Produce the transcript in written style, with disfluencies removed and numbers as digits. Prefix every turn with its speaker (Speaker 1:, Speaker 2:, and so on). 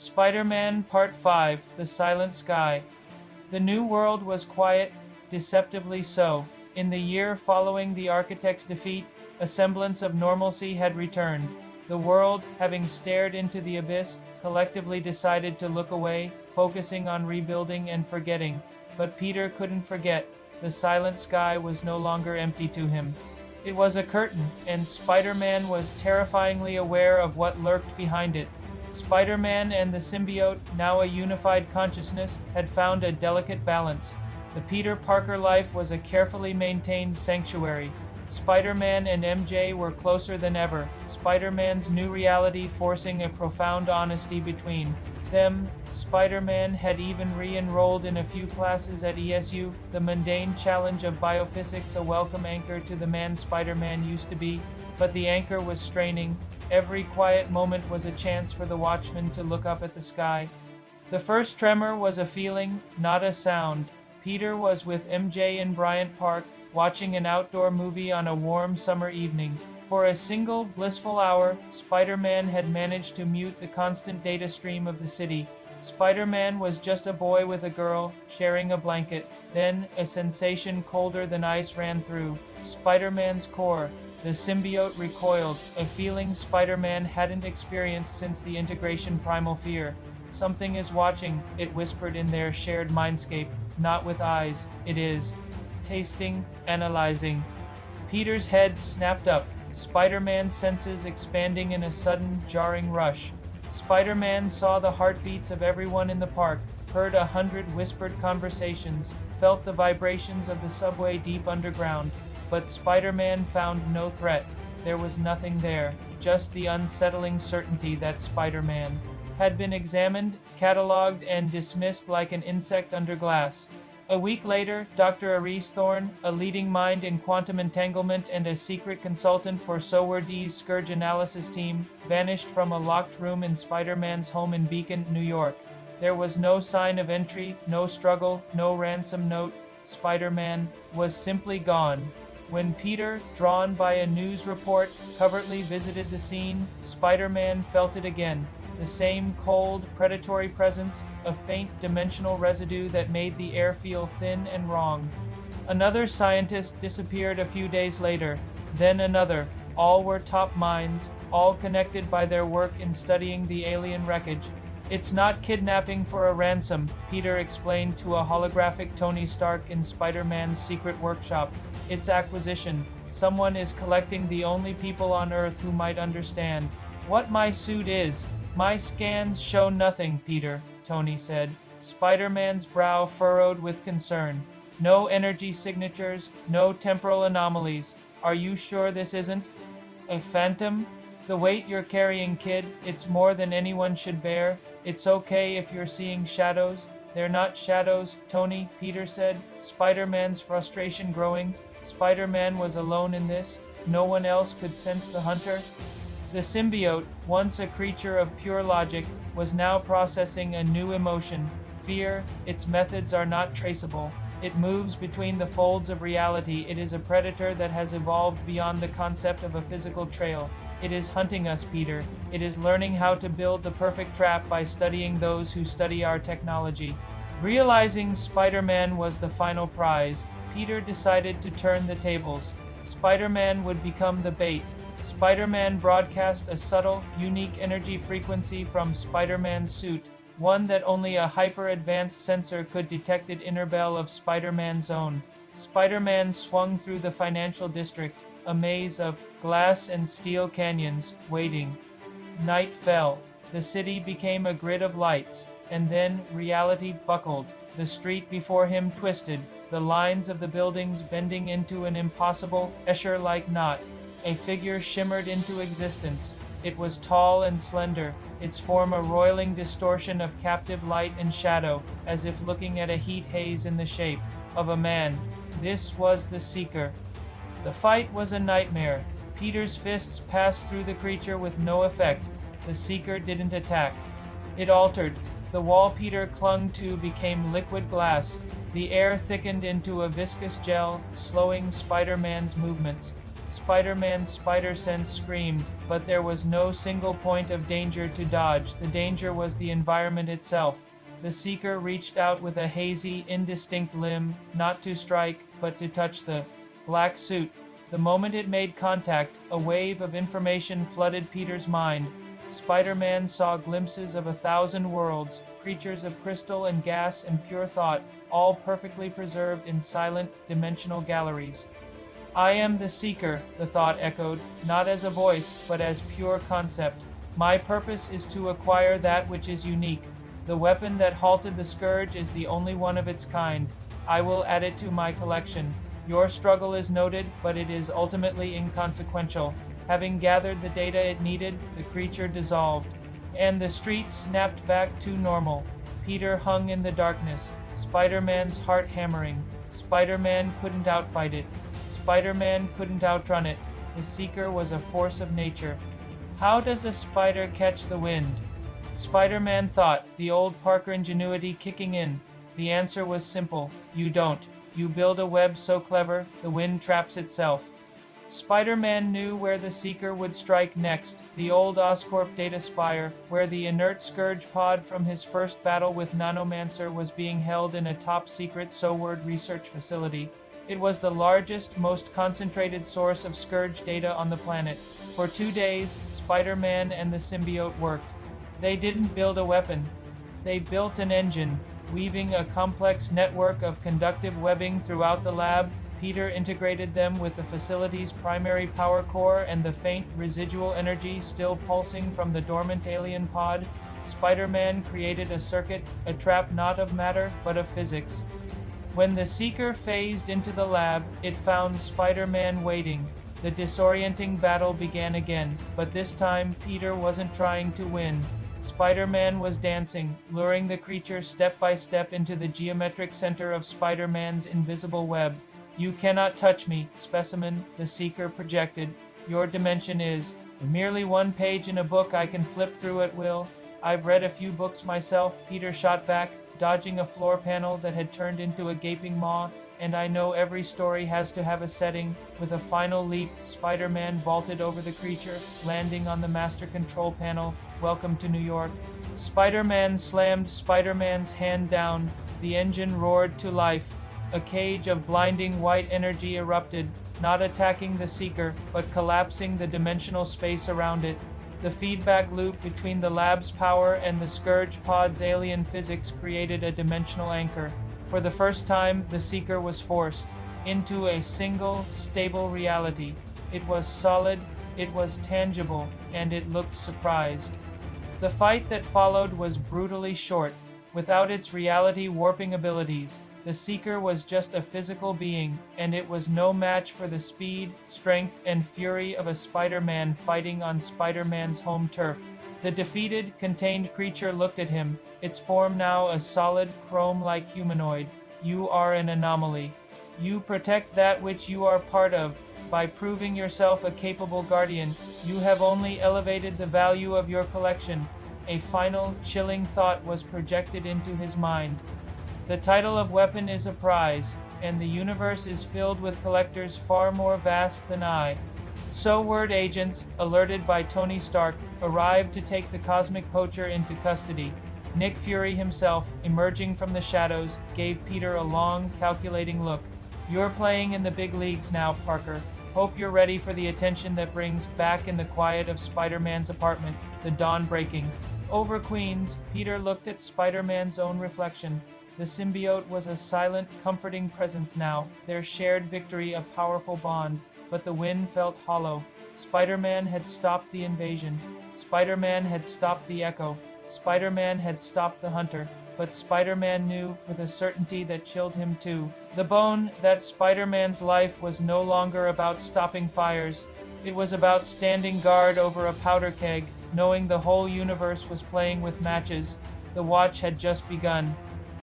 Speaker 1: Spider-Man Part 5: The Silent Sky. The new world was quiet, deceptively so. In the year following the Architects' defeat, a semblance of normalcy had returned. The world, having stared into the abyss, collectively decided to look away, focusing on rebuilding and forgetting. But Peter couldn't forget. The silent sky was no longer empty to him. It was a curtain, and Spider-Man was terrifyingly aware of what lurked behind it. Spider-Man and the symbiote, now a unified consciousness, had found a delicate balance. The Peter Parker life was a carefully maintained sanctuary. Spider-Man and MJ were closer than ever, Spider-Man's new reality forcing a profound honesty between them. Spider-Man had even re-enrolled in a few classes at ESU, the mundane challenge of biophysics a welcome anchor to the man Spider-Man used to be, but the anchor was straining. Every quiet moment was a chance for the Watchman to look up at the sky. The first tremor was a feeling, not a sound. Peter was with MJ in Bryant Park, watching an outdoor movie on a warm summer evening. For a single blissful hour, Spider-Man had managed to mute the constant data stream of the city. Spider-Man was just a boy with a girl, sharing a blanket. Then, a sensation colder than ice ran through Spider-Man's core. The symbiote recoiled, a feeling Spider-Man hadn't experienced since the integration primal fear. "Something is watching," it whispered in their shared mindscape. "Not with eyes, it is tasting, analyzing." Peter's head snapped up, Spider-Man's senses expanding in a sudden, jarring rush. Spider-Man saw the heartbeats of everyone in the park, heard 100 whispered conversations, felt the vibrations of the subway deep underground. But Spider-Man found no threat. There was nothing there, just the unsettling certainty that Spider-Man had been examined, catalogued, and dismissed like an insect under glass. A week later, Dr. Ares Thorne, a leading mind in quantum entanglement and a secret consultant for SOWRD's Scourge analysis team, vanished from a locked room in Spider-Man's home in Beacon, New York. There was no sign of entry, no struggle, no ransom note. Spider-Man was simply gone. When Peter, drawn by a news report, covertly visited the scene, Spider-Man felt it again. The same cold, predatory presence, a faint dimensional residue that made the air feel thin and wrong. Another scientist disappeared a few days later, then another. All were top minds, all connected by their work in studying the alien wreckage. "It's not kidnapping for a ransom," Peter explained to a holographic Tony Stark in Spider-Man's secret workshop. "It's acquisition. Someone is collecting the only people on Earth who might understand what my suit is." "My scans show nothing, Peter," Tony said. Spider-Man's brow furrowed with concern. "No energy signatures, no temporal anomalies. Are you sure this isn't a phantom? The weight you're carrying, kid, it's more than anyone should bear. It's okay if you're seeing shadows." "They're not shadows, Tony," Peter said, Spider-Man's frustration growing. Spider-Man was alone in this. No one else could sense the hunter. The symbiote, once a creature of pure logic, was now processing a new emotion, fear. Its methods are not traceable. It moves between the folds of reality. It is a predator that has evolved beyond the concept of a physical trail. It is hunting us, Peter. It is learning how to build the perfect trap by studying those who study our technology. Realizing Spider-Man was the final prize, Peter decided to turn the tables. Spider-Man would become the bait. Spider-Man broadcast a subtle, unique energy frequency from Spider-Man's suit, one that only a hyper-advanced sensor could detect. It inner bell of Spider-Man's own. Spider-Man swung through the financial district, a maze of glass and steel canyons, waiting. Night fell. The city became a grid of lights, and then reality buckled. The street before him twisted, the lines of the buildings bending into an impossible, Escher-like knot. A figure shimmered into existence. It was tall and slender, its form a roiling distortion of captive light and shadow, as if looking at a heat haze in the shape of a man. This was the Seeker. The fight was a nightmare. Peter's fists passed through the creature with no effect. The Seeker didn't attack. It altered. The wall Peter clung to became liquid glass. The air thickened into a viscous gel, slowing Spider-Man's movements. Spider-Man's spider sense screamed, but there was no single point of danger to dodge. The danger was the environment itself. The Seeker reached out with a hazy, indistinct limb, not to strike, but to touch the black suit. The moment it made contact, a wave of information flooded Peter's mind. Spider-Man saw glimpses of 1,000 worlds, creatures of crystal and gas and pure thought, all perfectly preserved in silent, dimensional galleries. I am the Seeker, the thought echoed, not as a voice, but as pure concept. My purpose is to acquire that which is unique. The weapon that halted the Scourge is the only one of its kind. I will add it to my collection. Your struggle is noted, but it is ultimately inconsequential. Having gathered the data it needed, the creature dissolved. And the streets snapped back to normal. Peter hung in the darkness, Spider-Man's heart hammering. Spider-Man couldn't outfight it. Spider-Man couldn't outrun it. The Seeker was a force of nature. How does a spider catch the wind? Spider-Man thought, the old Parker ingenuity kicking in. The answer was simple. You don't. You build a web so clever, the wind traps itself. Spider-Man knew where the Seeker would strike next, the old Oscorp data spire, where the inert Scourge pod from his first battle with Nanomancer was being held in a top-secret SOWORD research facility. It was the largest, most concentrated source of Scourge data on the planet. For 2 days, Spider-Man and the symbiote worked. They didn't build a weapon. They built an engine, weaving a complex network of conductive webbing throughout the lab. Peter integrated them with the facility's primary power core and the faint, residual energy still pulsing from the dormant alien pod. Spider-Man created a circuit, a trap not of matter, but of physics. When the Seeker phased into the lab, it found Spider-Man waiting. The disorienting battle began again, but this time Peter wasn't trying to win. Spider-Man was dancing, luring the creature step by step into the geometric center of Spider-Man's invisible web. You cannot touch me, specimen, the Seeker projected. Your dimension is merely one page in a book I can flip through at will. I've read a few books myself, Peter shot back, dodging a floor panel that had turned into a gaping maw, and I know every story has to have a setting. With a final leap, Spider-Man vaulted over the creature, landing on the master control panel. Welcome to New York. Spider-Man slammed Spider-Man's hand down. The engine roared to life. A cage of blinding white energy erupted, not attacking the Seeker, but collapsing the dimensional space around it. The feedback loop between the lab's power and the Scourge pod's alien physics created a dimensional anchor. For the first time, the Seeker was forced into a single, stable reality. It was solid, it was tangible, and it looked surprised. The fight that followed was brutally short. Without its reality-warping abilities, the Seeker was just a physical being, and it was no match for the speed, strength, and fury of a Spider-Man fighting on Spider-Man's home turf. The defeated, contained creature looked at him, its form now a solid, chrome-like humanoid. You are an anomaly. You protect that which you are part of. By proving yourself a capable guardian, you have only elevated the value of your collection. A final, chilling thought was projected into his mind. The title of weapon is a prize, and the universe is filled with collectors far more vast than I. SOWORD agents, alerted by Tony Stark, arrived to take the cosmic poacher into custody. Nick Fury himself, emerging from the shadows, gave Peter a long, calculating look. You're playing in the big leagues now, Parker. Hope you're ready for the attention that brings. Back in the quiet of Spider-Man's apartment, the dawn breaking. Over Queens, Peter looked at Spider-Man's own reflection. The symbiote was a silent, comforting presence now, their shared victory a powerful bond, but the wind felt hollow. Spider-Man had stopped the invasion. Spider-Man had stopped the echo. Spider-Man had stopped the hunter. But Spider-Man knew, with a certainty that chilled him too, the bone, that Spider-Man's life was no longer about stopping fires. It was about standing guard over a powder keg, knowing the whole universe was playing with matches. The watch had just begun.